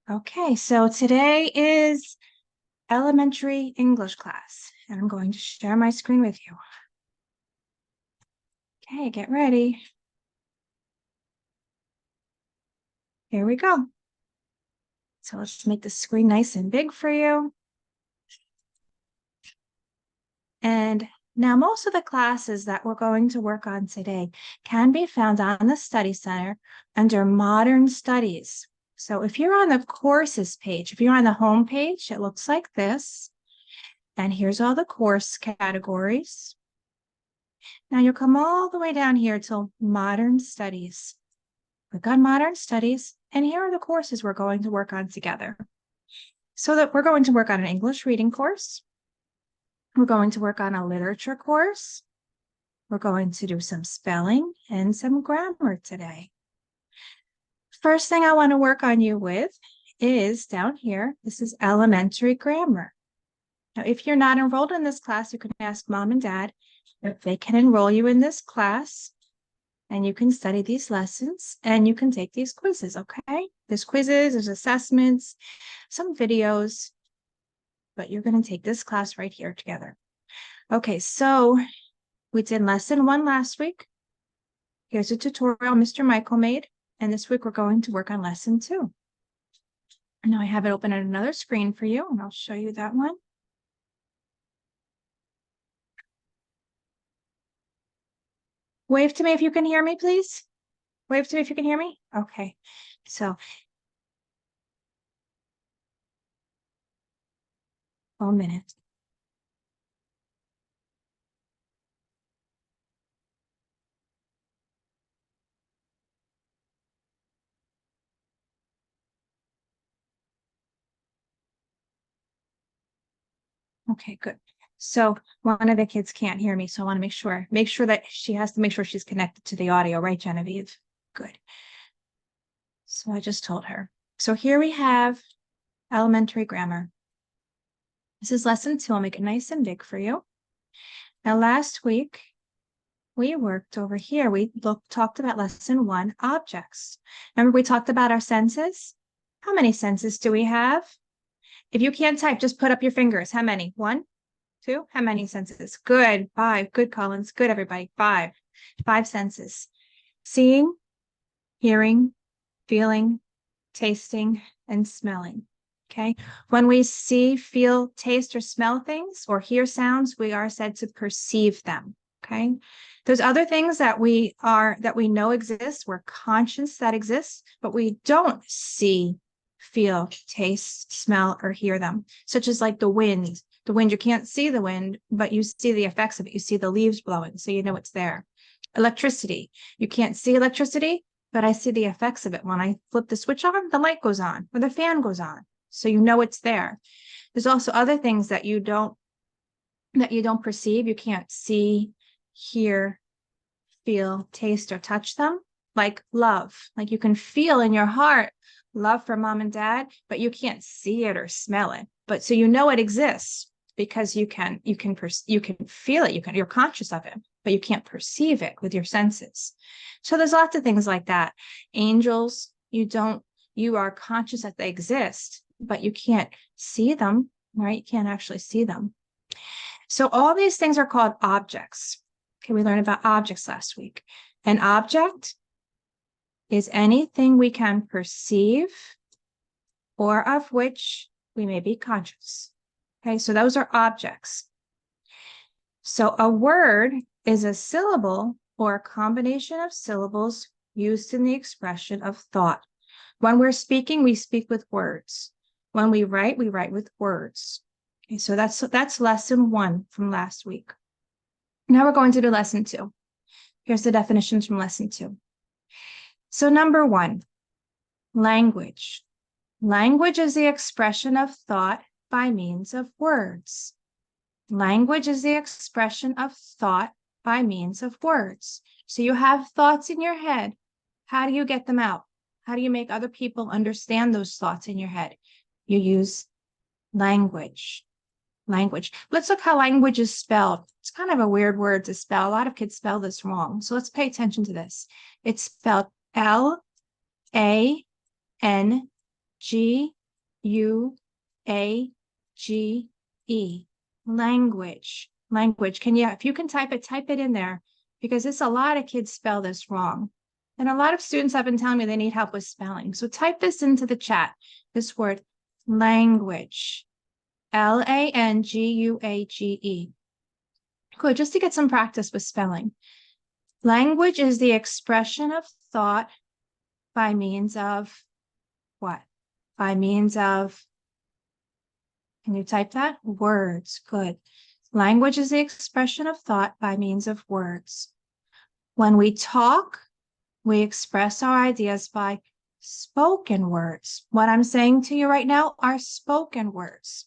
Okay, so today is elementary English class, and I'm going to share my screen with you. Okay, get ready. Here we go. So let's make the screen nice and big for you. And now most of the classes that we're going to work on today can be found on the Study Center under Modern Studies. So if you're on the courses page, if you're on the home page, it looks like this. And here's all the course categories. Now you'll come all the way down here to Modern Studies. Click on Modern Studies, and here are the courses we're going to work on together. So that we're going to work on an English reading course. We're going to work on a literature course. We're going to do some spelling and some grammar today. First thing I want to work on you with is down here. This is elementary grammar. Now, if you're not enrolled in this class, you can ask mom and dad if they can enroll you in this class, and you can study these lessons and you can take these quizzes, okay? There's quizzes, there's assessments, some videos, but you're going to take this class right here together. Okay, so we did lesson 1 last week. Here's a tutorial Mr. Michael made, and this week we're going to work on lesson 2. Now I have it open on another screen for you, and I'll show you that one. Wave to me if you can hear me, please. Wave to me if you can hear me. Okay, so 1 minute. Okay, good. So one of the kids can't hear me, so I want to make sure that she has to make sure she's connected to the audio, right, Genevieve? Good. So I just told her. So here we have elementary grammar. This is lesson 2. I'll make it nice and big for you. Now, last week, we worked over here. We talked about lesson 1, objects. Remember, we talked about our senses? How many senses do we have? If you can't type, just put up your fingers. How many? 1, 2? How many senses? Good. 5. Good, Collins. Good, everybody. 5. 5 senses. Seeing, hearing, feeling, tasting, and smelling. Okay. When we see, feel, taste, or smell things or hear sounds, we are said to perceive them. Okay. There's other things that we know exist. We're conscious that exists, but we don't see, feel, taste, smell, or hear them, such as like the wind. The wind, you can't see the wind, but you see the effects of it. You see the leaves blowing, so you know it's there. Electricity. You can't see electricity, but I see the effects of it. When I flip the switch on, the light goes on or the fan goes on. So you know it's there. There's also other things that you don't perceive. You can't see, hear, feel, taste, or touch them, like love. Like you can feel in your heart love for mom and dad, but you can't see it or smell it. But so you know it exists because you can feel it. You're conscious of it, but you can't perceive it with your senses. So there's lots of things like that. Angels, you are conscious that they exist, but you can't see them, right? You can't actually see them. So all these things are called objects. Okay, we learned about objects last week. An object is anything we can perceive or of which we may be conscious. Okay, so those are objects. So a word is a syllable or a combination of syllables used in the expression of thought. When we're speaking, we speak with words. When we write with words. Okay, so that's lesson 1 from last week. Now we're going to do lesson 2. Here's the definitions from lesson 2. So number 1, language. Language is the expression of thought by means of words. Language is the expression of thought by means of words. So you have thoughts in your head. How do you get them out? How do you make other people understand those thoughts in your head? You use language. Language. Let's look how language is spelled. It's kind of a weird word to spell. A lot of kids spell this wrong. So let's pay attention to this. It's spelled Language. L-A-N-G-U-A-G-E. Language. Language. If you can type it in there, because it's a lot of kids spell this wrong. And a lot of students have been telling me they need help with spelling. So type this into the chat, this word, language. Language. Good, just to get some practice with spelling. Language is the expression of thought by means of what? By means of, can you type that? Words. Good. Language is the expression of thought by means of words. When we talk, we express our ideas by spoken words. What I'm saying to you right now are spoken words.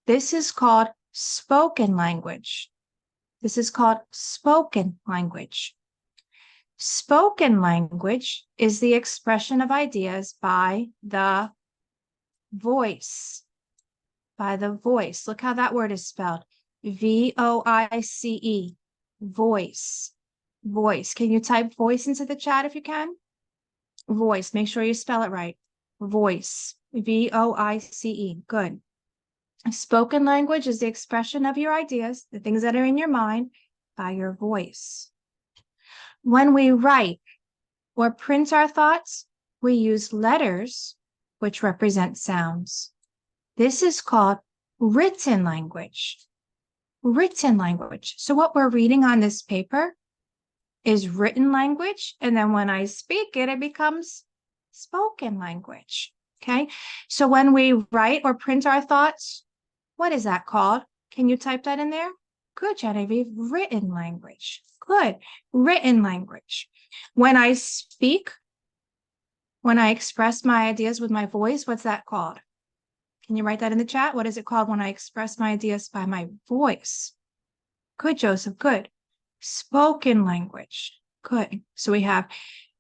This is called spoken language. This is called spoken language. Spoken language is the expression of ideas by the voice. By the voice. Look how that word is spelled. V-O-I-C-E. Voice. Voice. Can you type voice into the chat if you can? Voice. Make sure you spell it right. Voice. V-O-I-C-E. Good. Spoken language is the expression of your ideas, the things that are in your mind, by your voice. When we write or print our thoughts, we use letters, which represent sounds. This is called written language. Written language. So what we're reading on this paper is written language. And then when I speak it, it becomes spoken language. Okay. So when we write or print our thoughts, what is that called? Can you type that in there? Good, Genevieve. Written language. Good. Written language. When I speak, when I express my ideas with my voice, what's that called? Can you write that in the chat? What is it called when I express my ideas by my voice? Good, Joseph. Good. Spoken language. Good. So we have,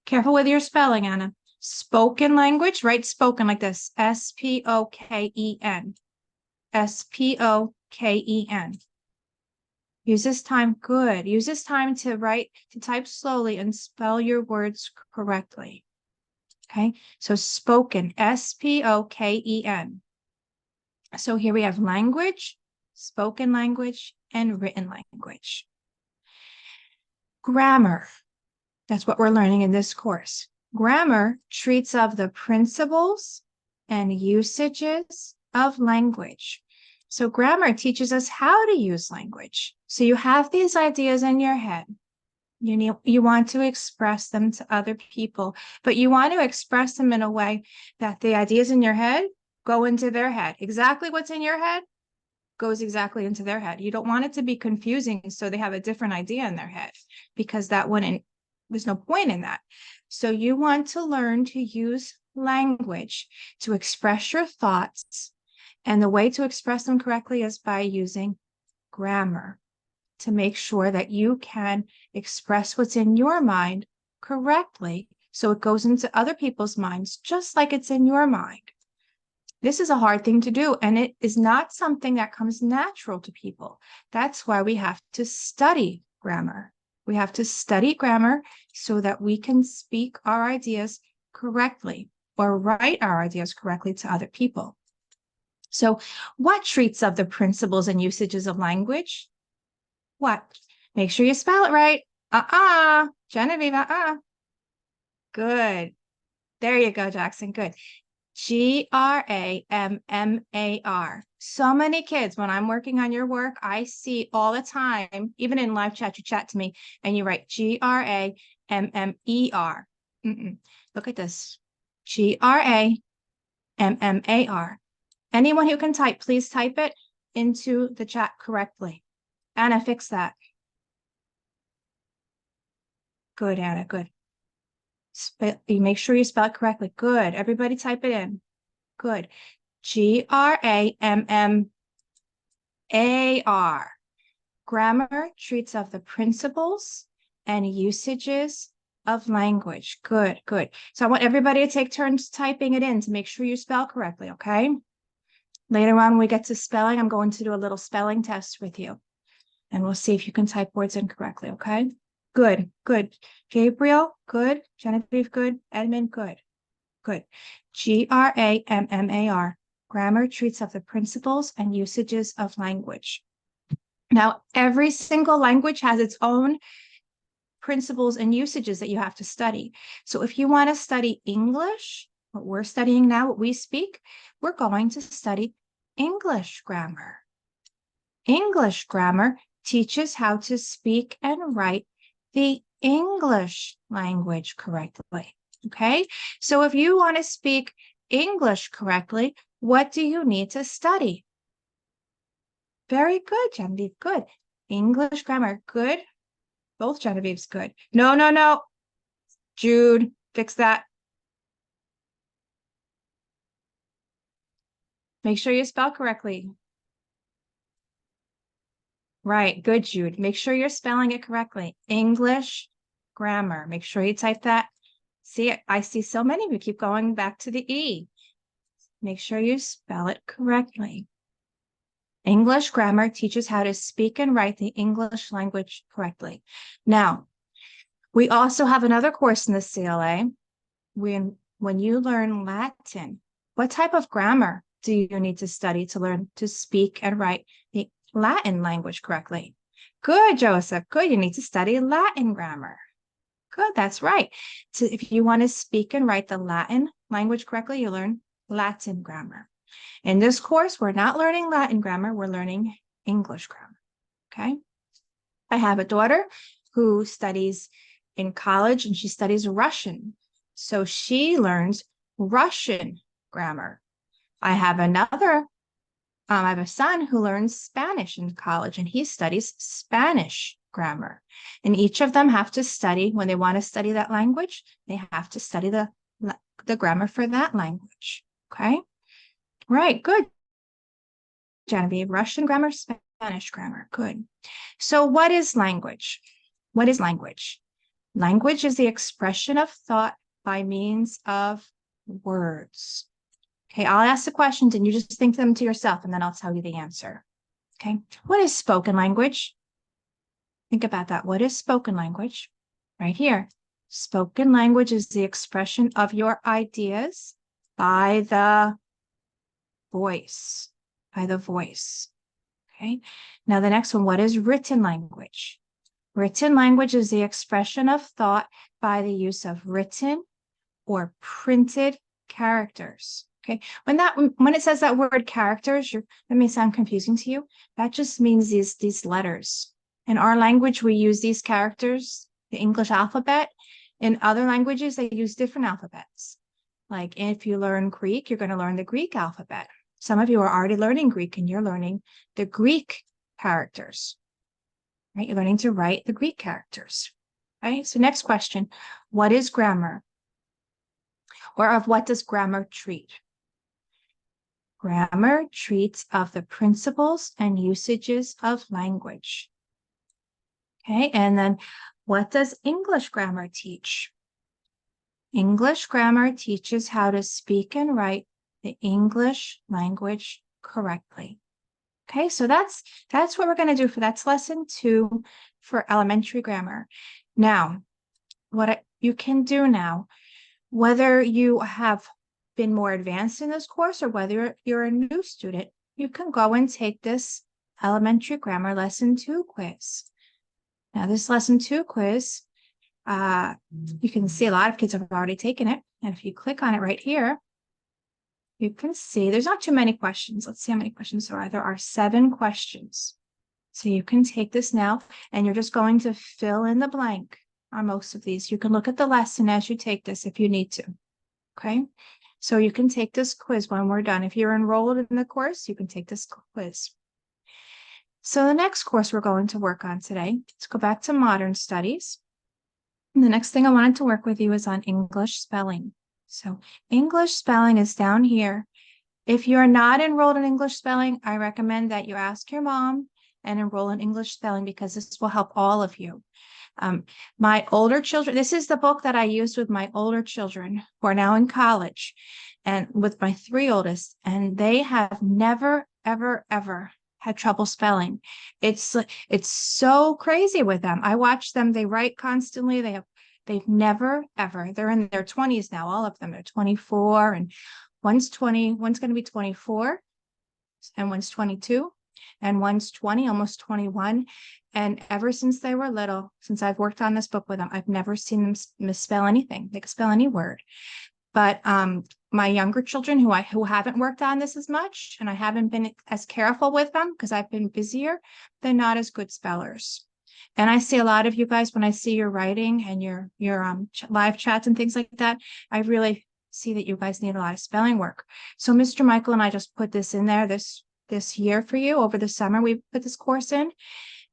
careful with your spelling, Anna. Spoken language, write spoken like this. S-P-O-K-E-N. S-P-O-K-E-N. Use this time, good. Use this time to type slowly and spell your words correctly. Okay, so spoken, S-P-O-K-E-N. So here we have language, spoken language, and written language. Grammar, that's what we're learning in this course. Grammar treats of the principles and usages of language. So grammar teaches us how to use language. So you have these ideas in your head. You want to express them to other people, but you want to express them in a way that the ideas in your head go into their head. Exactly what's in your head goes exactly into their head. You don't want it to be confusing, so they have a different idea in their head, because there's no point in that. So you want to learn to use language to express your thoughts, and the way to express them correctly is by using grammar to make sure that you can express what's in your mind correctly, so it goes into other people's minds just like it's in your mind. This is a hard thing to do, and it is not something that comes natural to people. That's why we have to study grammar. We have to study grammar so that we can speak our ideas correctly or write our ideas correctly to other people. So what treats of the principles and usages of language? What? Make sure you spell it right. Genevieve, Good. There you go, Jackson. Good. G-R-A-M-M-A-R. So many kids, when I'm working on your work, I see all the time, even in live chat, you chat to me and you write G-R-A-M-M-E-R. Look at this. G-R-A-M-M-A-R. Anyone who can type, please type it into the chat correctly. Anna, fix that. Good, Anna, good. Make sure you spell it correctly. Good. Everybody type it in. Good. G-R-A-M-M-A-R. Grammar treats of the principles and usages of language. Good, good. So I want everybody to take turns typing it in to make sure you spell correctly, okay? Later on, when we get to spelling, I'm going to do a little spelling test with you. And we'll see if you can type words in correctly, okay? Good, good. Gabriel, good. Genevieve, good. Edmund, good. Good. G-R-A-M-M-A-R. Grammar treats of the principles and usages of language. Now, every single language has its own principles and usages that you have to study. So if you want to study English, what we're studying now, what we speak, we're going to study English grammar. English grammar teaches how to speak and write the English language correctly. Okay, so if you want to speak English correctly, what do you need to study? Very good, Genevieve. Good. English grammar. Good. Both Genevieve's good. No, no, no. Jude, fix that. Make sure you spell correctly. Right. Good, Jude. Make sure you're spelling it correctly. English grammar. Make sure you type that. See, I see so many of you keep going back to the E. Make sure you spell it correctly. English grammar teaches how to speak and write the English language correctly. Now, we also have another course in the CLA. When you learn Latin, what type of grammar do you need to study to learn to speak and write the Latin language correctly? Good, Joseph. Good. You need to study Latin grammar. Good. That's right. So if you want to speak and write the Latin language correctly, you learn Latin grammar. In this course, we're not learning Latin grammar. We're learning English grammar. Okay. I have a daughter who studies in college and she studies Russian. So she learns Russian grammar. I have a son who learns Spanish in college and he studies Spanish grammar. And each of them have to study, when they want to study that language, they have to study the grammar for that language. Okay. Right. Good. Genevieve, Russian grammar, Spanish grammar. Good. So what is language? What is language? Language is the expression of thought by means of words. Okay, I'll ask the questions and you just think them to yourself and then I'll tell you the answer. Okay, what is spoken language? Think about that. What is spoken language? Right here. Spoken language is the expression of your ideas by the voice. By the voice. Okay, now the next one, what is written language? Written language is the expression of thought by the use of written or printed characters. Okay, when it says that word characters, that may sound confusing to you. That just means these letters. In our language, we use these characters, the English alphabet. In other languages, they use different alphabets. Like if you learn Greek, you're going to learn the Greek alphabet. Some of you are already learning Greek and you're learning the Greek characters. Right? You're learning to write the Greek characters. Right? So next question, what is grammar? Or of what does grammar treat? Grammar treats of the principles and usages of language. Okay, and then what does English grammar teach? English grammar teaches how to speak and write the English language correctly. Okay, so that's what we're going to do that's lesson 2 for elementary grammar. Now, what you can do now, whether you have been more advanced in this course or whether you're a new student, you can go and take this elementary grammar lesson 2 quiz. Now, this lesson 2 quiz, you can see a lot of kids have already taken it. And if you click on it right here, you can see there's not too many questions. Let's see how many questions there are. There are 7 questions. So you can take this now and you're just going to fill in the blank on most of these. You can look at the lesson as you take this if you need to. Okay. So you can take this quiz when we're done. If you're enrolled in the course, you can take this quiz. So the next course we're going to work on today, let's go back to modern studies. And the next thing I wanted to work with you is on English spelling. So English spelling is down here. If you're not enrolled in English spelling, I recommend that you ask your mom and enroll in English spelling because this will help all of you. My older children, this is the book that I used with my older children who are now in college and with my 3 oldest, and they have never, ever, ever had trouble spelling. It's so crazy with them. I watch them, they write constantly. They've never, ever, they're in their 20s now, all of them are 24, and one's 20, one's going to be 24, and one's 22, and one's 20, almost 21. And ever since they were little, since I've worked on this book with them, I've never seen them misspell anything. They can spell any word. But my younger children who haven't worked on this as much, and I haven't been as careful with them because I've been busier, they're not as good spellers. And I see a lot of you guys, when I see your writing and your live chats and things like that, I really see that you guys need a lot of spelling work. So Mr. Michael and I just put this in there this year for you. Over the summer, we put this course in.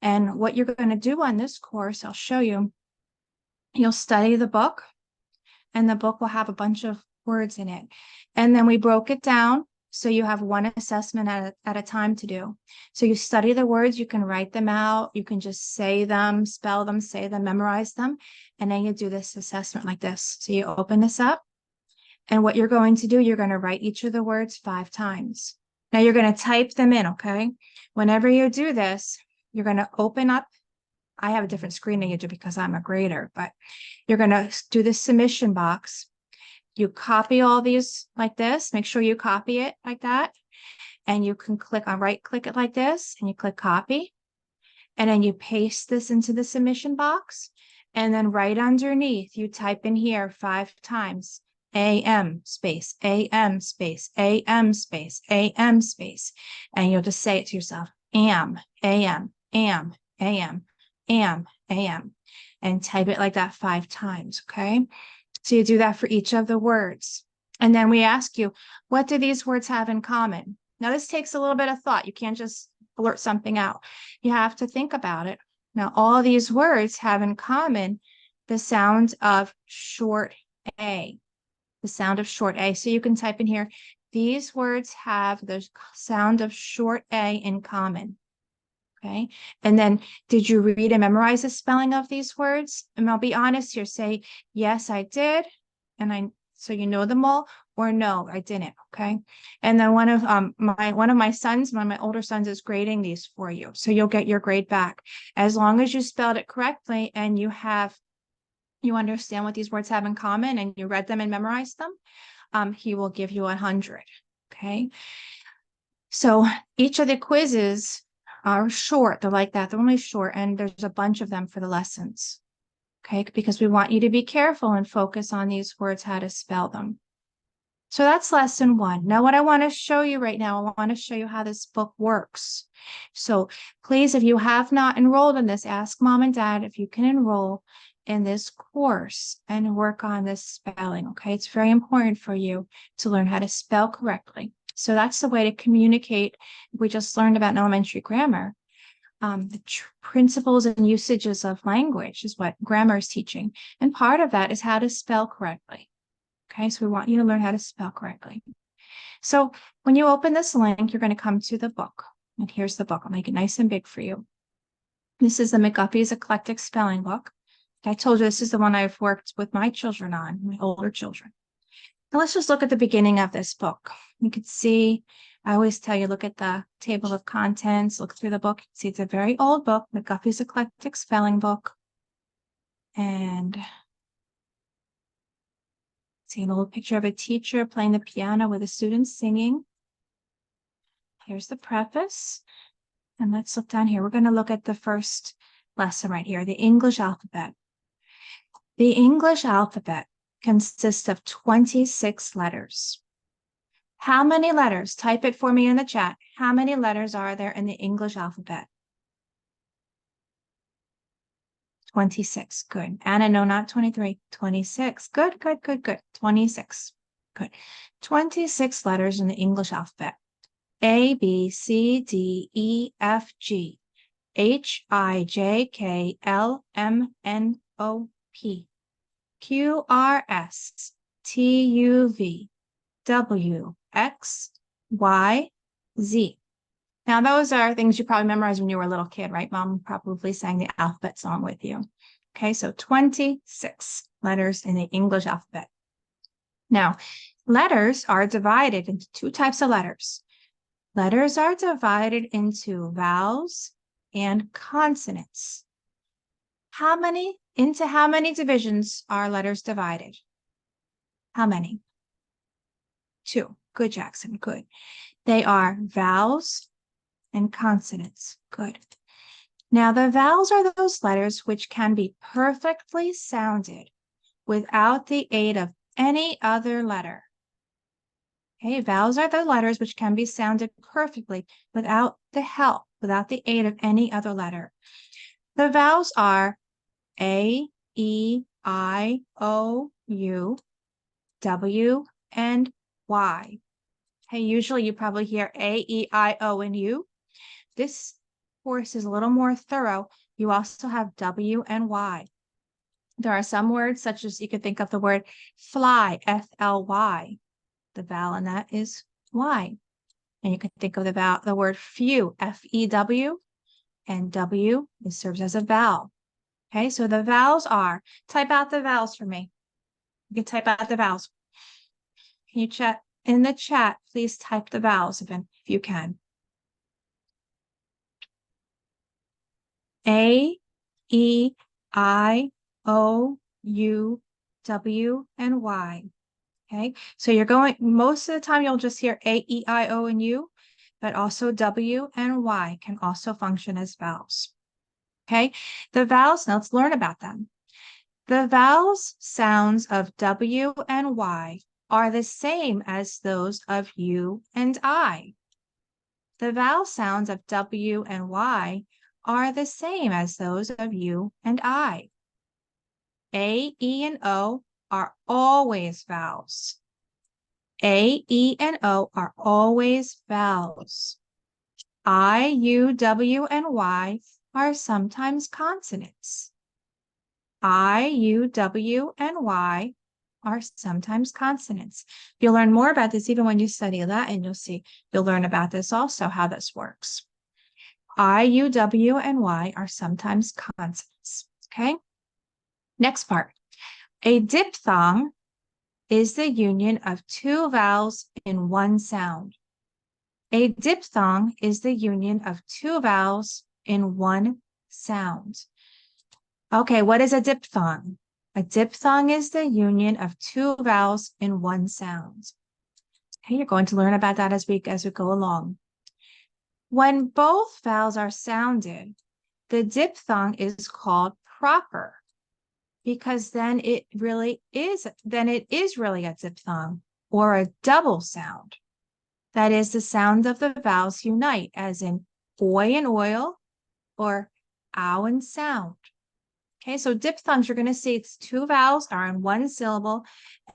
And what you're going to do on this course, I'll show you. You'll study the book, and the book will have a bunch of words in it. And then we broke it down. So you have one assessment at a time to do. So you study the words, you can write them out, you can just say them, spell them, say them, memorize them. And then you do this assessment like this. So you open this up. And what you're going to do, you're going to write each of the words 5 times. Now you're going to type them in, okay? Whenever you do this, you're going to open up. I have a different screen than you do because I'm a grader, but you're going to do the submission box. You copy all these like this. Make sure you copy it like that. And you can right click it like this, and you click copy. And then you paste this into the submission box. And then right underneath, you type in here 5 times. AM space, AM space, AM space, AM space. And you'll just say it to yourself, AM, AM, AM, AM, AM, AM, and type it like that 5 times, okay? So you do that for each of the words. And then we ask you, what do these words have in common? Now, this takes a little bit of thought. You can't just blurt something out. You have to think about it. Now, all these words have in common the sound of short A. The sound of short A. So you can type in here, these words have the sound of short A in common. Okay. And then, did you read and memorize the spelling of these words? And I'll be honest here, say, yes, I did. And so you know them all, or no, I didn't. Okay. And then one of my sons, one of my older sons, is grading these for you. So you'll get your grade back. As long as you spelled it correctly and you understand what these words have in common and you read them and memorized them, he will give you 100. Okay. So each of the quizzes are short. They're like that. They're only short. And there's a bunch of them for the lessons. Okay. Because we want you to be careful and focus on these words, how to spell them. So that's lesson 1. Now, what I want to show you right now, I want to show you how this book works. So please, if you have not enrolled in this, ask mom and dad if you can enroll in this course and work on this spelling. Okay. It's very important for you to learn how to spell correctly. So that's the way to communicate. We just learned about elementary grammar. The principles and usages of language is what grammar is teaching. And part of that is how to spell correctly. Okay, so we want you to learn how to spell correctly. So when you open this link, you're going to come to the book. And here's the book. I'll make it nice and big for you. This is the McGuffey's Eclectic Spelling Book. I told you this is the one I've worked with my children on, my older children. Now let's just look at the beginning of this book. You can see, I always tell you, look at the table of contents, look through the book. You can see it's a very old book, McGuffey's Eclectic Spelling Book. And see an old picture of a teacher playing the piano with the students singing. Here's the preface. And let's look down here. We're going to look at the first lesson right here, the English alphabet. The English alphabet consists of 26 letters. How many letters? Type it for me in the chat. How many letters are there in the English alphabet? 26. Good. Anna, no, not 23. 26. Good, good, good, good. 26. Good. 26 letters in the English alphabet. A, B, C, D, E, F, G, H, I, J, K, L, M, N, O, P, Q, R, S, T, U, V, W, X, Y, Z. Now, those are things you probably memorized when you were a little kid, right? Mom probably sang the alphabet song with you. Okay, so 26 letters in the English alphabet. Now, letters are divided into 2 types of letters. Letters are divided into vowels and consonants. How many Into how many divisions are letters divided? How many? 2. Good, Jackson. Good. They are vowels and consonants. Good. Now, the vowels are those letters which can be perfectly sounded without the aid of any other letter. Okay, vowels are the letters which can be sounded perfectly without the help, without the aid of any other letter. The vowels are A, E, I, O, U, W, and Y. Okay, usually you probably hear A, E, I, O, and U. This course is a little more thorough. You also have W and Y. There are some words, such as you could think of the word fly, F-L-Y. The vowel in that is Y. And you can think of the word few, F-E-W, and W serves as a vowel. Okay, so the vowels are, type out the vowels for me. You can type out the vowels. Can you chat in the chat? Please type the vowels if you can. A, E, I, O, U, W, and Y. Okay, so you're going, most of the time you'll just hear A, E, I, O, and U, but also W and Y can also function as vowels. Okay, the vowels, now let's learn about them. The vowels sounds of W and Y are the same as those of U and I. The vowel sounds of W and Y are the same as those of U and I. A, E, and O are always vowels. A, E, and O are always vowels. I, U, W, and Y are sometimes consonants. I, U, W, and Y are sometimes consonants. You'll learn more about this even when you study Latin. You'll learn about this also, how this works. I, U, W, and Y are sometimes consonants. Okay. Next part. A diphthong is the union of 2 vowels in 1 sound. A diphthong is the union of 2 vowels in 1 sound. Okay, what is a diphthong? A diphthong is the union of 2 vowels in 1 sound. Okay, you're going to learn about that as we go along. When both vowels are sounded, the diphthong is called proper, because then it is really a diphthong or a double sound. That is, the sound of the vowels unite, as in oi and oil or ow and sound. Okay, so diphthongs, you're going to see it's 2 vowels are in 1 syllable,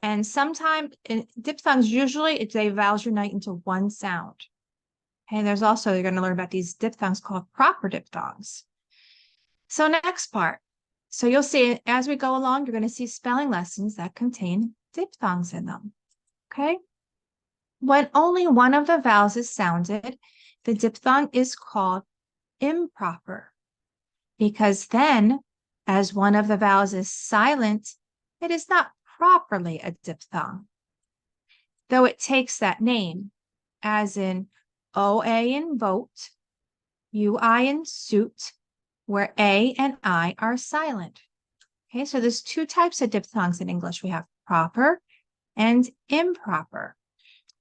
and sometimes in diphthongs, usually the vowels unite into 1 sound. Okay, there's also, you're going to learn about these diphthongs called proper diphthongs. So next part. So you'll see as we go along, you're going to see spelling lessons that contain diphthongs in them. Okay. When only one of the vowels is sounded, the diphthong is called improper, because then, as one of the vowels is silent, it is not properly a diphthong, though it takes that name, as in OA in vote, UI in suit, where A and I are silent. Okay, so there's 2 types of diphthongs in English. We have proper and improper.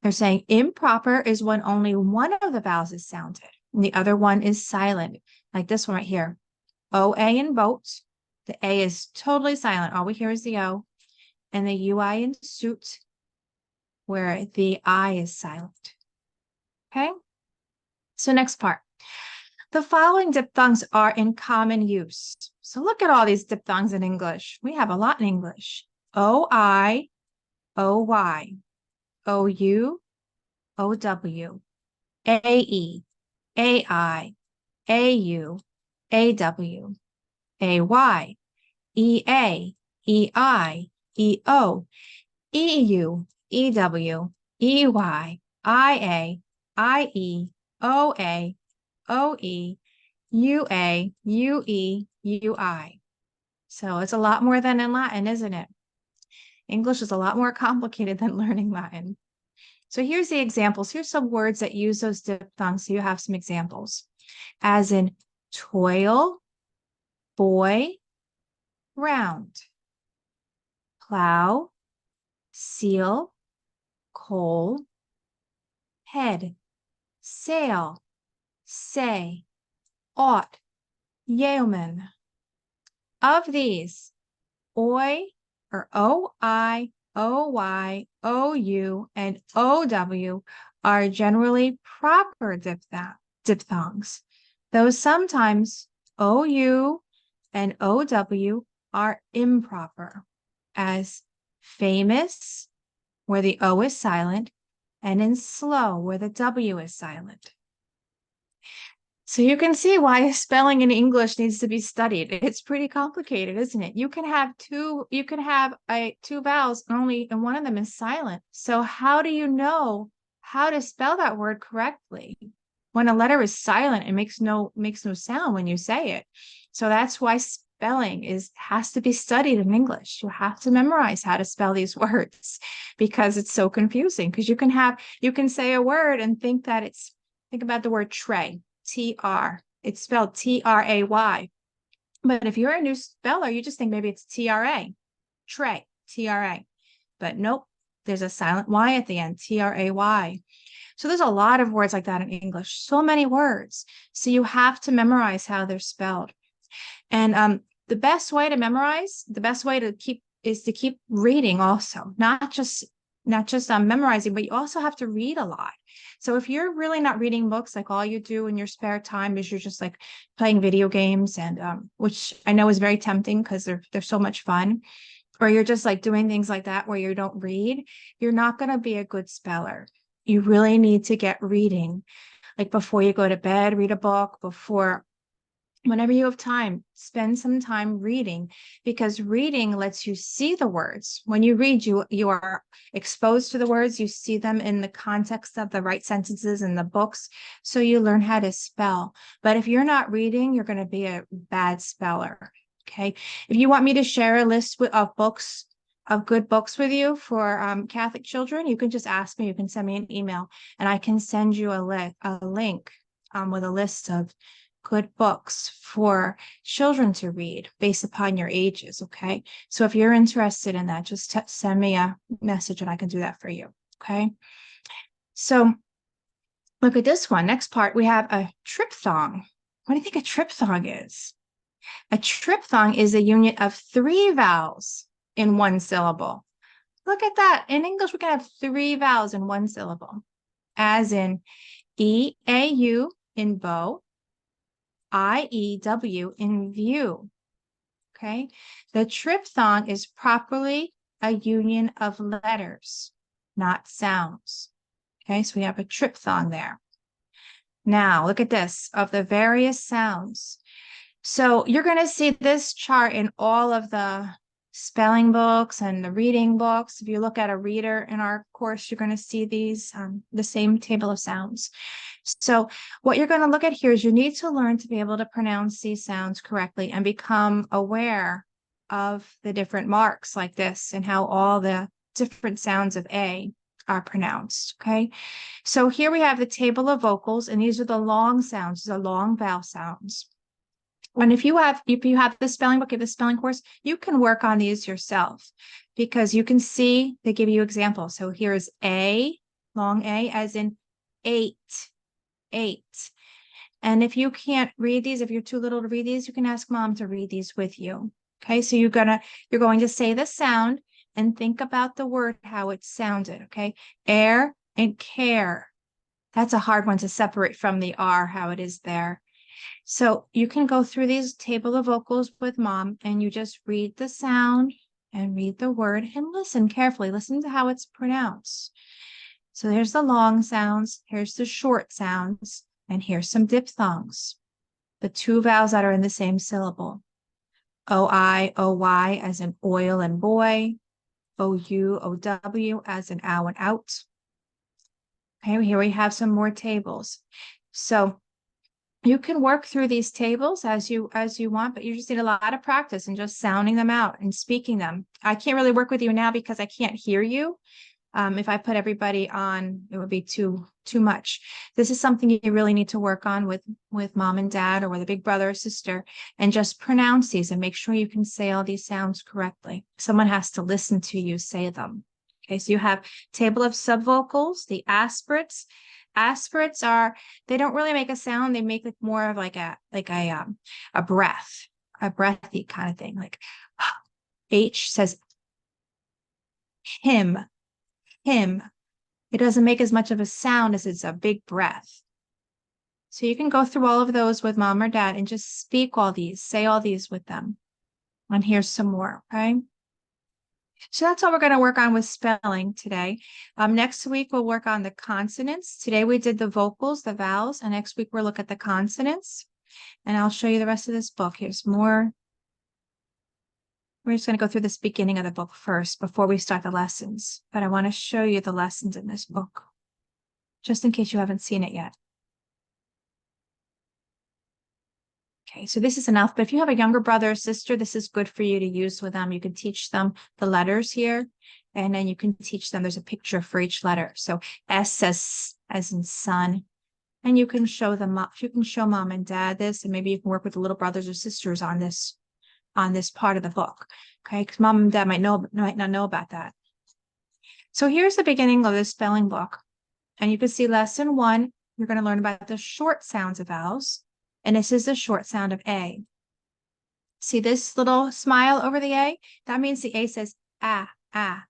They're saying improper is when only one of the vowels is sounded and the other one is silent, like this one right here. OA in vote, the A is totally silent. All we hear is the O. And the UI in suit, where the I is silent. Okay, so next part. The following diphthongs are in common use. So look at all these diphthongs in English. We have a lot in English. O-I, O-Y, O-U, O-W, A-E, A-I, A-U, A-W, A-Y, E-A, E-I, E-O, E-U, E-W, E-Y, I-A, I-E, O-A, O-E, U-A, U-E, U-I. So it's a lot more than in Latin, isn't it? English is a lot more complicated than learning Latin. So here's the examples. Here's some words that use those diphthongs. So you have some examples. As in toil, boy, round. Plow, seal, coal, head, sail, say, ought, yeoman. Of these, oi or OI, OY, OU, and OW are generally proper diphthongs, though sometimes OU and OW are improper, as famous, where the O is silent, and in slow, where the W is silent. So you can see why spelling in English needs to be studied. It's pretty complicated, isn't it? You can have two vowels only, and one of them is silent. So how do you know how to spell that word correctly? When a letter is silent, it makes no sound when you say it. So that's why spelling has to be studied in English. You have to memorize how to spell these words because it's so confusing. Because you can say a word and think about the word tray. TR. It's spelled TRAY. But if you're a new speller, you just think maybe it's TRA. Tray, TRA. But nope, there's a silent Y at the end, TRAY. So there's a lot of words like that in English, so many words. So you have to memorize how they're spelled. And the best way to memorize, the best way to keep reading also, not just memorizing, but you also have to read a lot. So if you're really not reading books, like all you do in your spare time is you're just like playing video games, and which I know is very tempting because they're so much fun, or you're just like doing things like that where you don't read, you're not going to be a good speller. You really need to get reading, like before you go to bed, read a book. Whenever you have time, spend some time reading, because reading lets you see the words. When you read, you are exposed to the words. You see them in the context of the right sentences in the books. So you learn how to spell. But if you're not reading, you're going to be a bad speller. Okay. If you want me to share a list of good books with you for Catholic children, you can just ask me. You can send me an email, and I can send you a link with a list of good books for children to read based upon your ages. Okay. So if you're interested in that, just send me a message and I can do that for you. Okay. So look at this one. Next part, we have a triphthong. What do you think a triphthong is? A triphthong is a union of 3 vowels in one syllable. Look at that. In English, we can have 3 vowels in one syllable, as in E-A-U in bow, I-E-W in view. Okay. The triphthong is properly a union of letters, not sounds. Okay. So we have a triphthong there. Now look at this, of the various sounds. So you're going to see this chart in all of the spelling books and the reading books. If you look at a reader in our course, you're going to see these, the same table of sounds. So what you're going to look at here is you need to learn to be able to pronounce these sounds correctly and become aware of the different marks like this and how all the different sounds of A are pronounced. Okay. So here we have the table of vocals, and these are the long sounds, the long vowel sounds. And if you have the spelling book, if the spelling course, you can work on these yourself, because you can see they give you examples. So here's A, long A, as in 8. And if you can't read these, if you're too little to read these, you can ask mom to read these with you. Okay, so you're going to say the sound and think about the word, how it sounded. Okay, air and care. That's a hard one to separate from the R, how it is there. So you can go through these table of vocals with mom, and you just read the sound and read the word and listen carefully. Listen to how it's pronounced. So here's the long sounds, here's the short sounds, and here's some diphthongs. The 2 vowels that are in the same syllable. O-I, O-Y as in oil and boy. O-U, O-W as in ow and out. Okay, here we have some more tables. So you can work through these tables as you want, but you just need a lot of practice and just sounding them out and speaking them. I can't really work with you now because I can't hear you. If I put everybody on, it would be too much. This is something you really need to work on with mom and dad or with a big brother or sister, and just pronounce these and make sure you can say all these sounds correctly. Someone has to listen to you say them. Okay, so you have table of subvocals, the aspirates. Aspirates are, they don't really make a sound. They make like more of like a breath, a breathy kind of thing. Like H says him. It doesn't make as much of a sound as it's a big breath. So you can go through all of those with mom or dad and just speak all these, say all these with them. And here's some more, okay? So that's all we're going to work on with spelling today. Next week, we'll work on the consonants. Today we did the vocals, the vowels, and next week we'll look at the consonants. And I'll show you the rest of this book. Here's more. We're just going to go through this beginning of the book first before we start the lessons. But I want to show you the lessons in this book, just in case you haven't seen it yet. Okay, so this is an alphabet. If you have a younger brother or sister, this is good for you to use with them. You can teach them the letters here, and then you can teach them, there's a picture for each letter. So S as in sun, and you can show them, you can show mom and dad this, and maybe you can work with the little brothers or sisters on this part of the book. Okay, because mom and dad might not know about that. So here's the beginning of the spelling book. And you can see lesson 1, you're going to learn about the short sounds of vowels. And this is the short sound of A. See this little smile over the A? That means the A says ah, ah.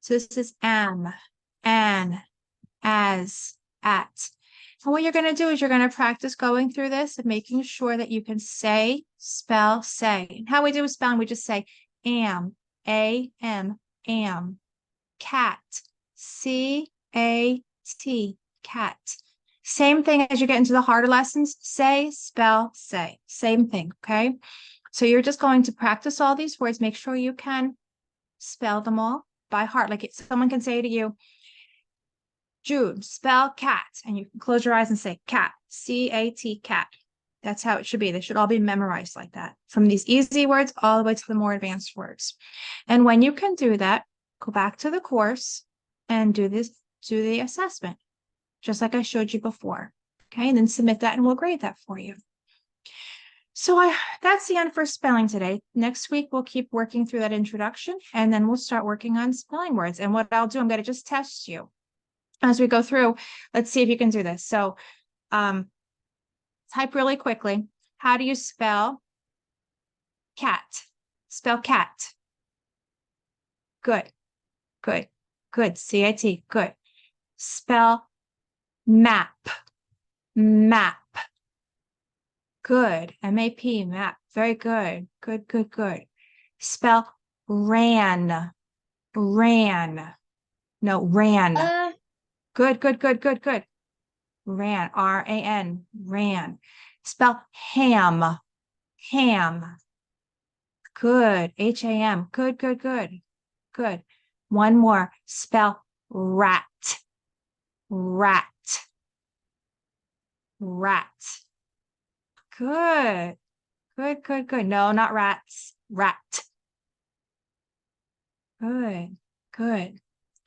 So this is am, an, as, at. And what you're going to do is you're going to practice going through this and making sure that you can say, spell, say. And how we do with spelling, we just say am, A-M, am. Cat, C-A-T, cat. Same thing as you get into the harder lessons, say, spell, say. Same thing, okay? So you're just going to practice all these words. Make sure you can spell them all by heart. Like someone can say to you, Jude, spell cat. And you can close your eyes and say cat, C-A-T, cat. That's how it should be. They should all be memorized like that. From these easy words all the way to the more advanced words. And when you can do that, go back to the course and do the assessment, just like I showed you before. Okay, and then submit that and we'll grade that for you. So that's the end for spelling today. Next week, we'll keep working through that introduction, and then we'll start working on spelling words. And what I'll do, I'm going to just test you as we go through. Let's see if you can do this. So type really quickly. How do you spell cat? Spell cat. Good, good, good. C-A-T, good. Spell map, map. Good, M-A-P, map. Very good, good, good, good. Spell ran, ran. No, ran. Good, good, good, good, good. Ran, R-A-N, ran. Spell ham, ham. Good, H-A-M. Good, good, good, good. One more. Spell rat, rat, rat. Good, good, good, good. No, not rats, rat. Good, good.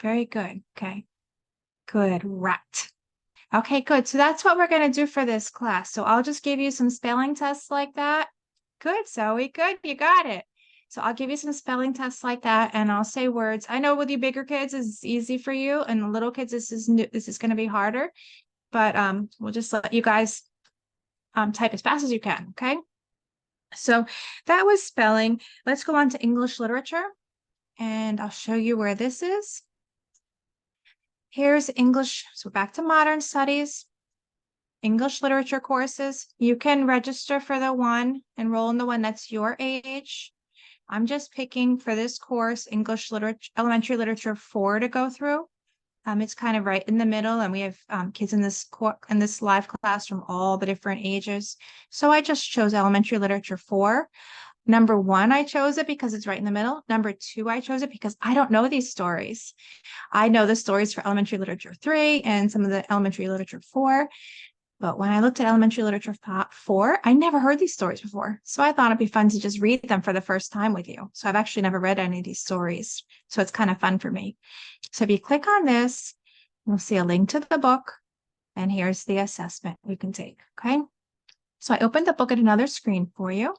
Very good. Okay. Good, rat. Okay, good. So that's what we're going to do for this class. So I'll just give you some spelling tests like that. Good, Zoe. Good. You got it. So I'll give you some spelling tests like that, and I'll say words. I know with you bigger kids, it's easy for you, and the little kids, this is going to be harder. But we'll just let you guys type as fast as you can. Okay. So that was spelling. Let's go on to English literature, and I'll show you where this is. Here's English. So back to modern studies, English literature courses. You can register for the one, enroll in the one that's your age. I'm just picking for this course, English literature, elementary literature 4 to go through. It's kind of right in the middle, and we have kids in this live class from all the different ages. So I just chose elementary literature 4. Number 1, I chose it because it's right in the middle. Number 2, I chose it because I don't know these stories. I know the stories for elementary literature 3 and some of the elementary literature 4. But when I looked at elementary literature part 4, I never heard these stories before. So I thought it'd be fun to just read them for the first time with you. So I've actually never read any of these stories. So it's kind of fun for me. So if you click on this, you'll see a link to the book. And here's the assessment you can take. Okay. So I opened the book at another screen for you.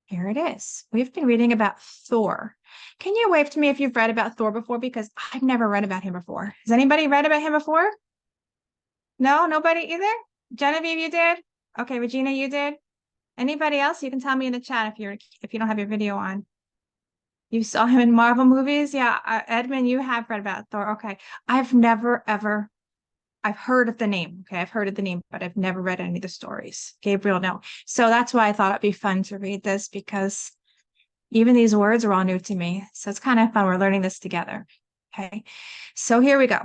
Here it is. We've been reading about Thor. Can you wave to me if you've read about Thor before? Because I've never read about him before. Has anybody read about him before? No, nobody either? Genevieve, you did? Okay, Regina, you did? Anybody else? You can tell me in the chat if you don't have your video on. You saw him in Marvel movies? Yeah, Edmund, you have read about Thor. Okay. I've never ever I've heard of the name. Okay, I've heard of the name, but I've never read any of the stories. Gabriel, no. So that's why I thought it'd be fun to read this because even these words are all new to me. So it's kind of fun. We're learning this together. Okay. So here we go.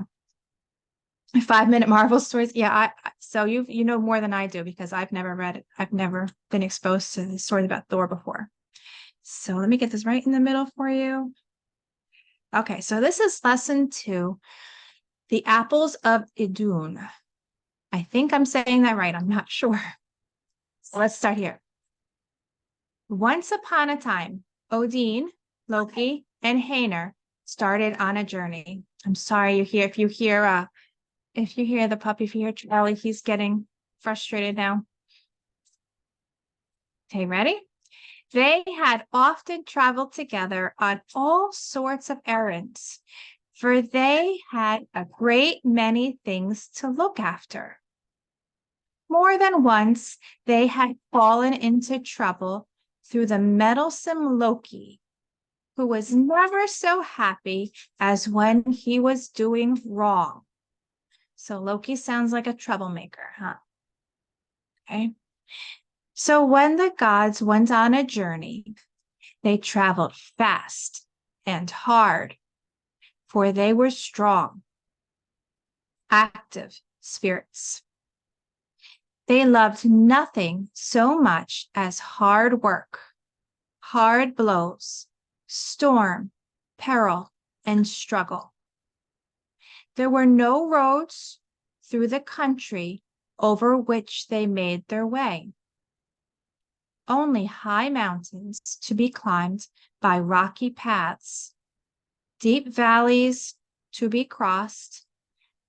5-minute Marvel stories. Yeah, so you know more than I do because I've never read it. I've never been exposed to the stories about Thor before. So let me get this right in the middle for you. Okay, so this is lesson 2, The Apples of Idun. I think I'm saying that right. I'm not sure. So let's start here. Once upon a time, Odin, Loki, and Hainer started on a journey. I'm sorry if you hear the puppy, if you hear Charlie, he's getting frustrated now. Okay, ready? They had often traveled together on all sorts of errands, for they had a great many things to look after. More than once, they had fallen into trouble through the meddlesome Loki, who was never so happy as when he was doing wrong. So Loki sounds like a troublemaker, huh? Okay. So when the gods went on a journey, they traveled fast and hard, for they were strong, active spirits. They loved nothing so much as hard work, hard blows, storm, peril, and struggle. There were no roads through the country over which they made their way. Only high mountains to be climbed by rocky paths, deep valleys to be crossed,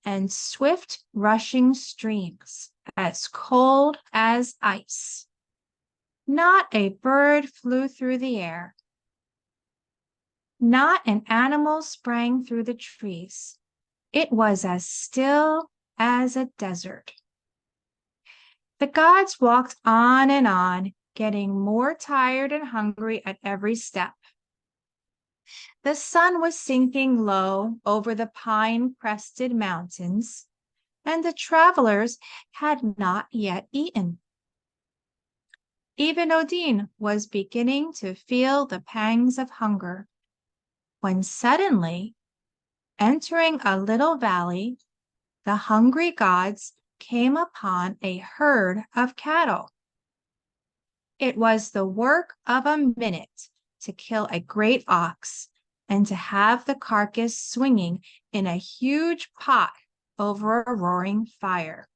and swift rushing streams as cold as ice. Not a bird flew through the air. Not an animal sprang through the trees. It was as still as a desert. The gods walked on, getting more tired and hungry at every step. The sun was sinking low over the pine-crested mountains, and the travelers had not yet eaten. Even Odin was beginning to feel the pangs of hunger, when suddenly, entering a little valley, the hungry gods came upon a herd of cattle. It was the work of a minute to kill a great ox and to have the carcass swinging in a huge pot over a roaring fire.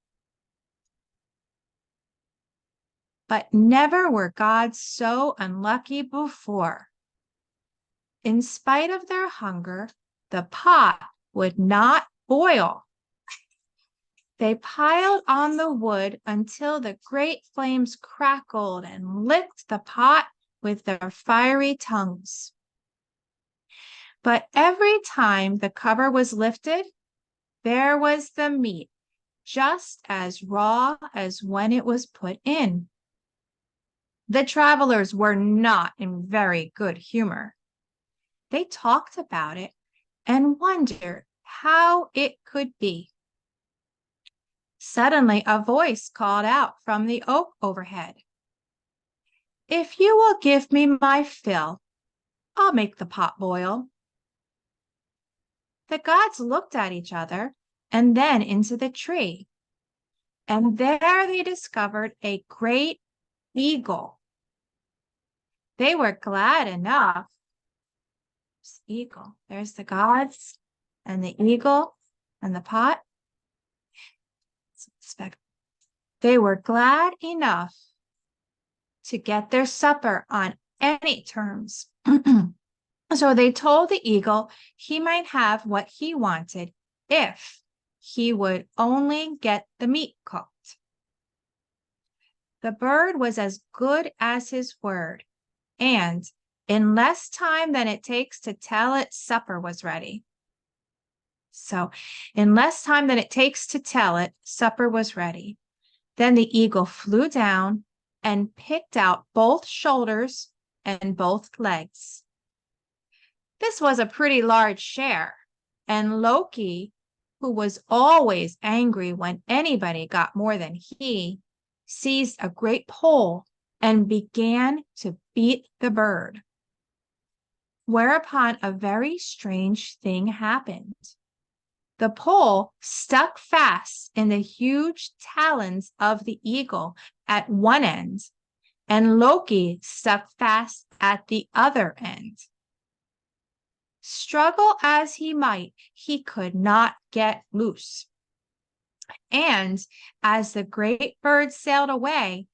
But never were gods so unlucky before. In spite of their hunger, the pot would not boil. They piled on the wood until the great flames crackled and licked the pot with their fiery tongues. But every time the cover was lifted, there was the meat, just as raw as when it was put in. The travelers were not in very good humor. They talked about it and wondered how it could be. Suddenly, a voice called out from the oak overhead. "If you will give me my fill, I'll make the pot boil." The gods looked at each other and then into the tree, and there they discovered a great eagle. They were glad enough. Eagle. There's the gods and the eagle and the pot. They were glad enough to get their supper on any terms. So they told the eagle he might have what he wanted if he would only get the meat cooked. The bird was as good as his word, and in less time than it takes to tell it, supper was ready. So, in less time than it takes to tell it, supper was ready. Then the eagle flew down and picked out both shoulders and both legs. This was a pretty large share, and Loki, who was always angry when anybody got more than he, seized a great pole and began to beat the bird. Whereupon a very strange thing happened. The pole stuck fast in the huge talons of the eagle at one end, and Loki stuck fast at the other end. Struggle as he might, he could not get loose. And as the great bird sailed away,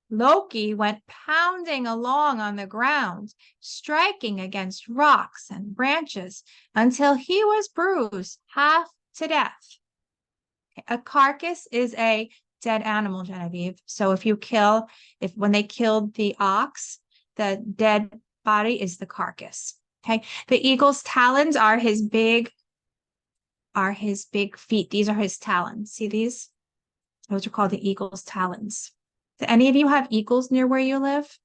Loki went pounding along on the ground, striking against rocks and branches until he was bruised half to death. A carcass is a dead animal, Genevieve. So when they killed the ox, the dead body is the carcass. Okay. The eagle's talons are his big feet. These are his talons. See these? Those are called the eagle's talons. Do any of you have eagles near where you live?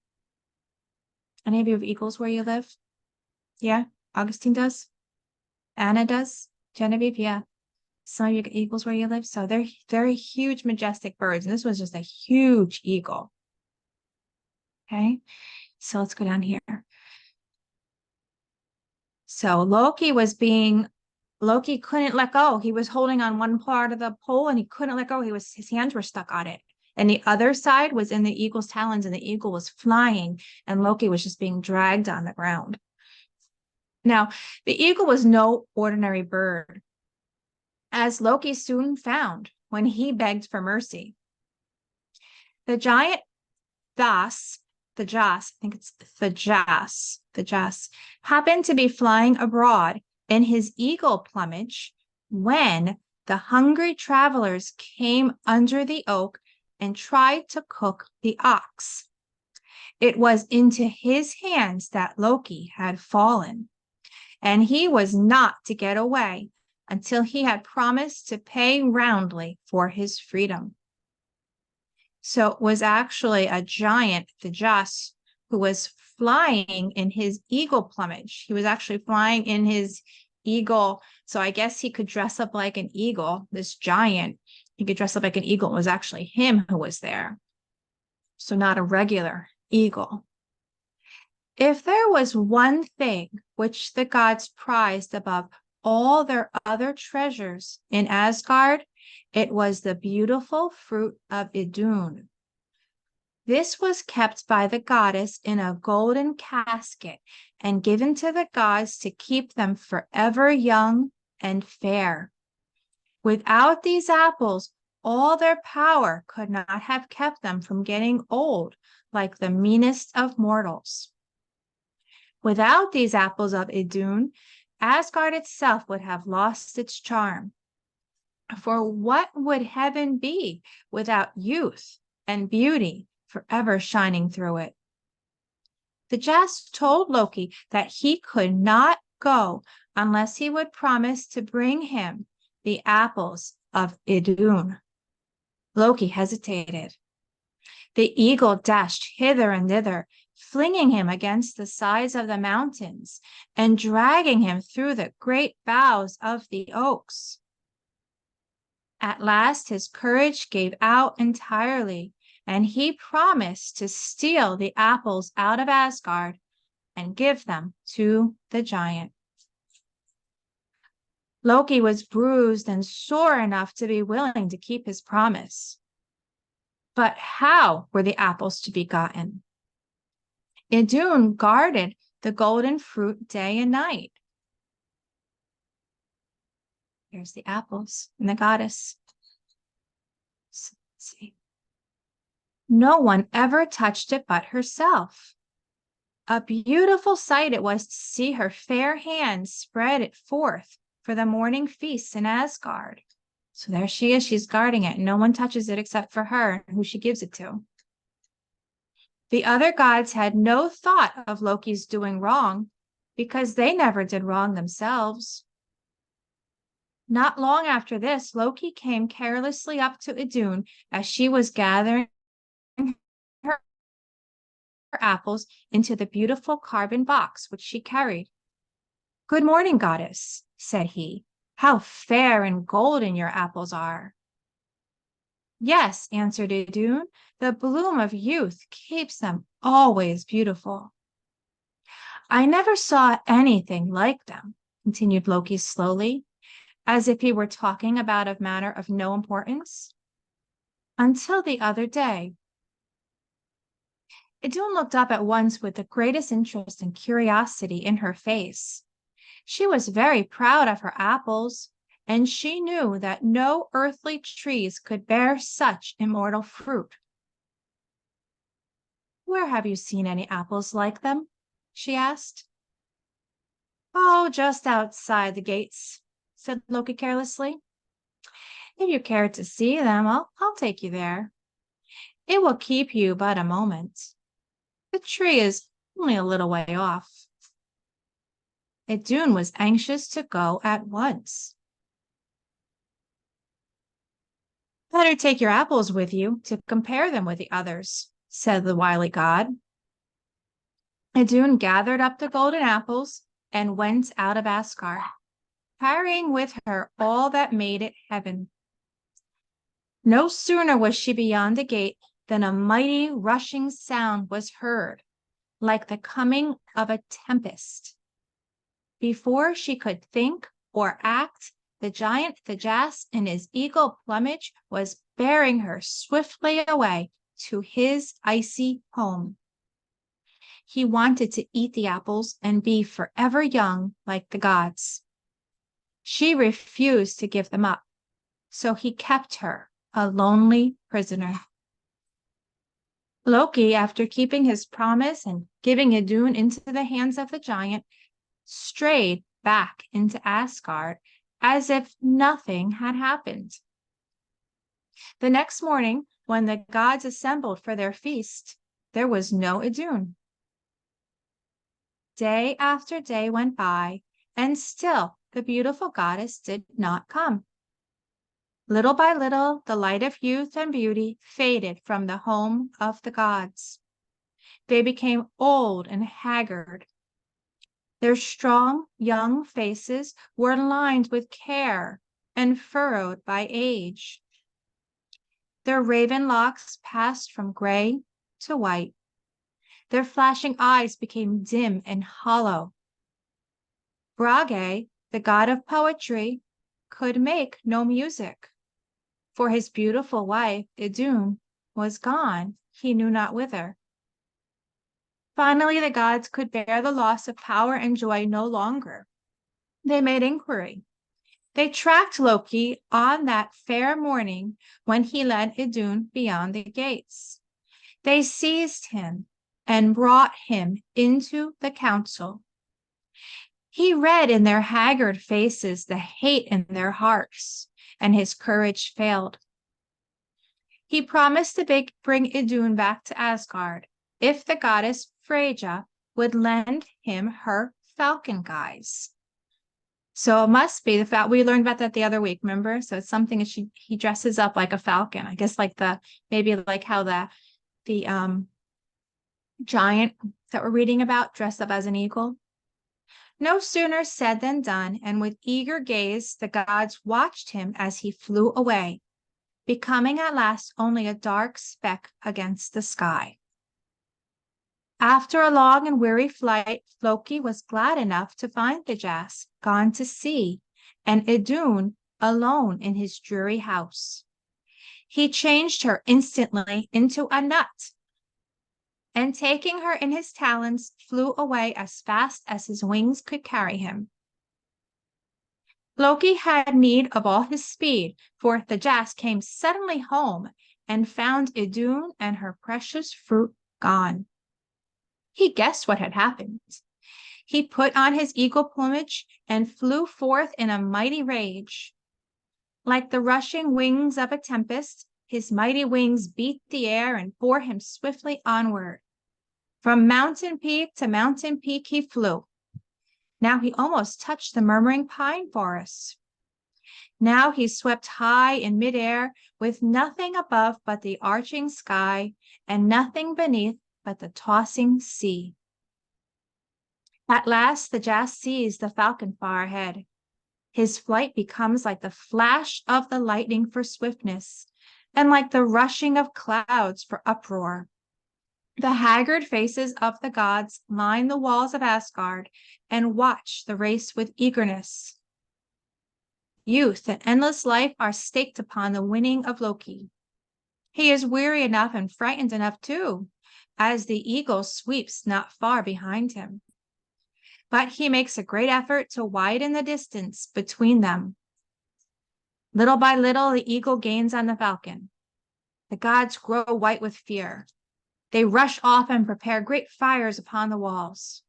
Any of you have eagles where you live? Yeah. Augustine does. Anna does. Genevieve, yeah. Some of you get eagles where you live. So they're very huge, majestic birds. And this was just a huge eagle. Okay. So let's go down here. So Loki couldn't let go. He was holding on one part of the pole and he couldn't let go. His hands were stuck on it. And the other side was in the eagle's talons, and the eagle was flying, and Loki was just being dragged on the ground. Now, the eagle was no ordinary bird, as Loki soon found when he begged for mercy. The giant Thas, the Jas, happened to be flying abroad in his eagle plumage when the hungry travelers came under the oak and tried to cook the ox. It was into his hands that Loki had fallen, and he was not to get away until he had promised to pay roundly for his freedom. So it was actually a giant, the Jas, who was flying in his eagle plumage. He was actually flying in his eagle. So I guess he could dress up like an eagle, this giant. He could dress up like an eagle. It was actually him who was there. So not a regular eagle. If there was one thing which the gods prized above all their other treasures in Asgard, it was the beautiful fruit of Idun. This was kept by the goddess in a golden casket and given to the gods to keep them forever young and fair. Without these apples, all their power could not have kept them from getting old like the meanest of mortals. Without these apples of Idun, Asgard itself would have lost its charm. For what would heaven be without youth and beauty forever shining through it? The Jas told Loki that he could not go unless he would promise to bring him the apples of Idun. Loki hesitated. The eagle dashed hither and thither, flinging him against the sides of the mountains and dragging him through the great boughs of the oaks. At last his courage gave out entirely, and he promised to steal the apples out of Asgard and give them to the giant. Loki was bruised and sore enough to be willing to keep his promise. But how were the apples to be gotten? Idun guarded the golden fruit day and night. Here's the apples and the goddess. So, let's see. No one ever touched it but herself. A beautiful sight it was to see her fair hands spread it forth for the morning feasts in Asgard. So there she is, she's guarding it. No one touches it except for her, who she gives it to. The other gods had no thought of Loki's doing wrong because they never did wrong themselves. Not long after this, Loki came carelessly up to Idun as she was gathering her apples into the beautiful carven box which she carried. "Good morning, goddess," said he. "How fair and golden your apples are." "Yes," answered Idun, "the bloom of youth keeps them always beautiful." "I never saw anything like them," continued Loki slowly, as if he were talking about a matter of no importance, "until the other day." Idun looked up at once with the greatest interest and curiosity in her face. She was very proud of her apples, and she knew that no earthly trees could bear such immortal fruit. "Where have you seen any apples like them?" she asked. "Oh, just outside the gates," said Loki carelessly. "If you care to see them, I'll take you there. It will keep you but a moment. The tree is only a little way off." Idun was anxious to go at once. "Better take your apples with you to compare them with the others," said the wily god. Idun gathered up the golden apples and went out of Asgard, carrying with her all that made it heaven. No sooner was she beyond the gate than a mighty rushing sound was heard, like the coming of a tempest. Before she could think or act, the giant Thjasse in his eagle plumage was bearing her swiftly away to his icy home. He wanted to eat the apples and be forever young like the gods. She refused to give them up, so he kept her a lonely prisoner. Loki, after keeping his promise and giving Idun into the hands of the giant, strayed back into Asgard as if nothing had happened. The next morning, when the gods assembled for their feast, there was no Idun. Day after day went by, and still the beautiful goddess did not come. Little by little, the light of youth and beauty faded from the home of the gods. They became old and haggard. Their strong, young faces were lined with care and furrowed by age. Their raven locks passed from gray to white. Their flashing eyes became dim and hollow. Brage, the god of poetry, could make no music, for his beautiful wife, Idun, was gone, he knew not whither. Finally, the gods could bear the loss of power and joy no longer. They made inquiry. They tracked Loki on that fair morning when he led Idun beyond the gates. They seized him and brought him into the council. He read in their haggard faces the hate in their hearts, and his courage failed. He promised to bring Idun back to Asgard if the goddess Freyja would lend him her falcon guise. So it must be the fact we learned about that the other week, remember? So it's something that he dresses up like a falcon. I guess like maybe like how the giant that we're reading about dressed up as an eagle. No sooner said than done, and with eager gaze the gods watched him as he flew away, becoming at last only a dark speck against the sky. After a long and weary flight, Loki was glad enough to find Thjasse gone to sea, and Idun alone in his dreary house. He changed her instantly into a nut, and taking her in his talons, flew away as fast as his wings could carry him. Loki had need of all his speed, for Thjasse came suddenly home and found Idun and her precious fruit gone. He guessed what had happened. He put on his eagle plumage and flew forth in a mighty rage. Like the rushing wings of a tempest, his mighty wings beat the air and bore him swiftly onward. From mountain peak to mountain peak he flew. Now he almost touched the murmuring pine forests. Now he swept high in midair with nothing above but the arching sky and nothing beneath but the tossing sea. At last the Jas sees the falcon far ahead. His flight becomes like the flash of the lightning for swiftness, and like the rushing of clouds for uproar. The haggard faces of the gods line the walls of Asgard and watch the race with eagerness. Youth and endless life are staked upon the winning of Loki. He is weary enough and frightened enough too, as the eagle sweeps not far behind him. But he makes a great effort to widen the distance between them. Little by little, the eagle gains on the falcon. The gods grow white with fear. They rush off and prepare great fires upon the walls.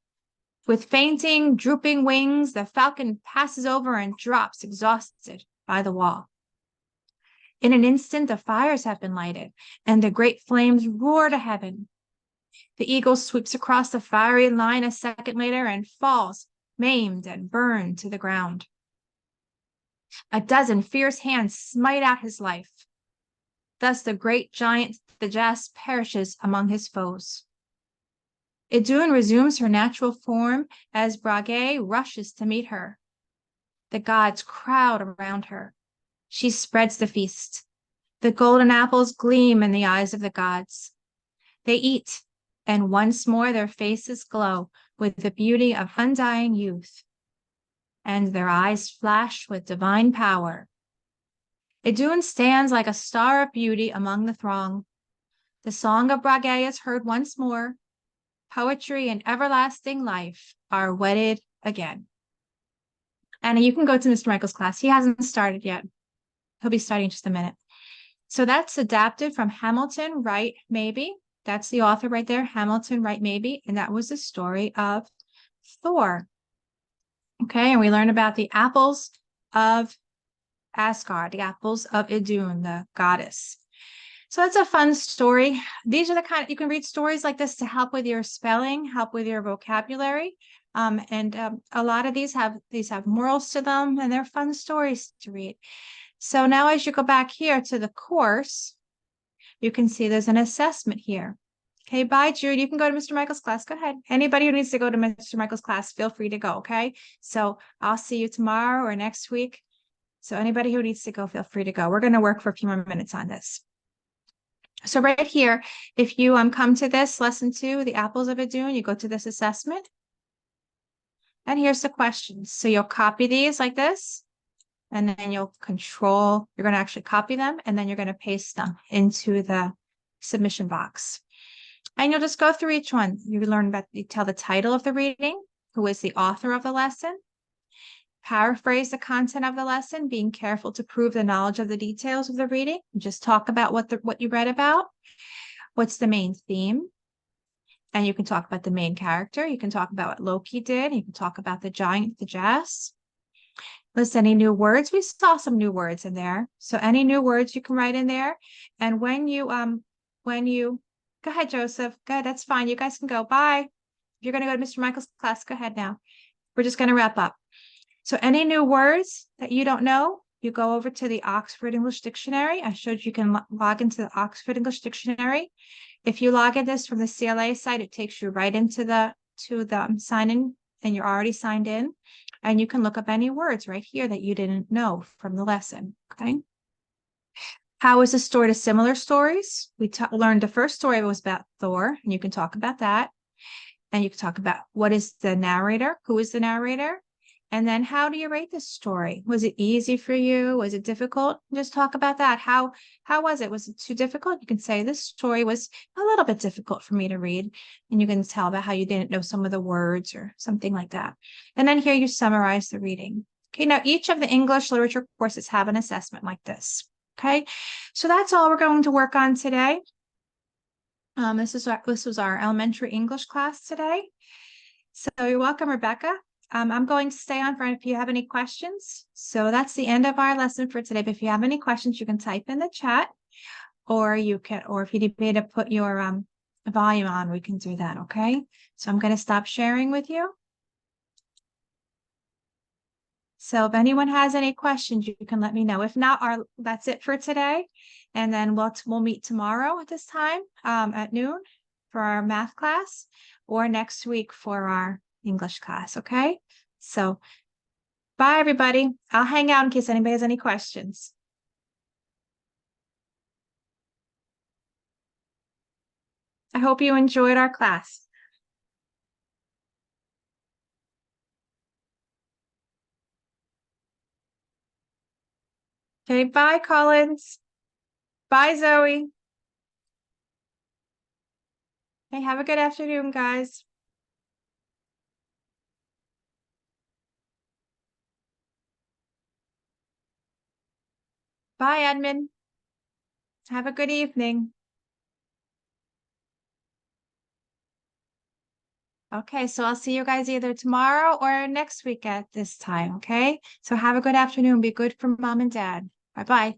With fainting, drooping wings, the falcon passes over and drops exhausted by the wall. In an instant, the fires have been lighted, and the great flames roar to heaven. The eagle sweeps across the fiery line a second later and falls, maimed and burned to the ground. A dozen fierce hands smite out his life. Thus the great giant, the Jas, perishes among his foes. Idun resumes her natural form as Brage rushes to meet her. The gods crowd around her. She spreads the feast. The golden apples gleam in the eyes of the gods. They eat, and once more their faces glow with the beauty of undying youth, and their eyes flash with divine power. Idun stands like a star of beauty among the throng. The song of Brage is heard once more. Poetry and everlasting life are wedded again. Anna, you can go to Mr. Michael's class. He hasn't started yet. He'll be starting in just a minute. So that's adapted from Hamilton, Wright, Maybe. That's the author right there, Hamilton, Wright, Maybe. And that was the story of Thor. Okay, and we learn about the apples of Asgard, the apples of Idun, the goddess. So that's a fun story. These are the kind you can read stories like this to help with your spelling, help with your vocabulary. A lot of these have morals to them, and they're fun stories to read. So now as you go back here to the course, you can see there's an assessment here. Okay, bye, Jude. You can go to Mr. Michael's class. Go ahead. Anybody who needs to go to Mr. Michael's class, feel free to go, okay? So I'll see you tomorrow or next week. So anybody who needs to go, feel free to go. We're going to work for a few more minutes on this. So right here, if you come to this lesson 2, the apples of Idun, you go to this assessment. And here's the questions. So you'll copy these like this, and then you're going to actually copy them, and then you're going to paste them into the submission box. And you'll just go through each one. You tell the title of the reading, who is the author of the lesson, paraphrase the content of the lesson, being careful to prove the knowledge of the details of the reading. Just talk about what you read about. What's the main theme? And you can talk about the main character. You can talk about what Loki did. You can talk about the giant, the Jas. List any new words. We saw some new words in there. So any new words you can write in there. And when you go ahead, Joseph. Go ahead. That's fine. You guys can go. Bye. If you're going to go to Mr. Michael's class, go ahead now. We're just going to wrap up. So any new words that you don't know, you go over to the Oxford English Dictionary. I showed you can log into the Oxford English Dictionary. If you log in this from the CLA site, it takes you right into the sign in, and you're already signed in. And you can look up any words right here that you didn't know from the lesson. Okay. How is the story to similar stories? We learned the first story was about Thor, and you can talk about that. And you can talk about what is the narrator? Who is the narrator? And then how do you rate this story? Was it easy for you? Was it difficult? Just talk about that. How was it? Was it too difficult? You can say this story was a little bit difficult for me to read. And you can tell about how you didn't know some of the words or something like that. And then here you summarize the reading. Okay, now each of the English literature courses have an assessment like this. Okay, so that's all we're going to work on today. This was our elementary English class today. So you're welcome, Rebecca. I'm going to stay on for if you have any questions. So that's the end of our lesson for today. But if you have any questions, you can type in the chat, or if you need me to put your volume on, we can do that. Okay. So I'm going to stop sharing with you. So if anyone has any questions, you can let me know. If not, that's it for today. And then we'll meet tomorrow at this time at noon for our math class, or next week for our English class. Okay. So bye, everybody. I'll hang out in case anybody has any questions. I hope you enjoyed our class. Okay. Bye, Collins. Bye, Zoe. Hey, have a good afternoon, guys. Bye, Edmund. Have a good evening. Okay, so I'll see you guys either tomorrow or next week at this time. Okay, so have a good afternoon. Be good for mom and dad. Bye bye.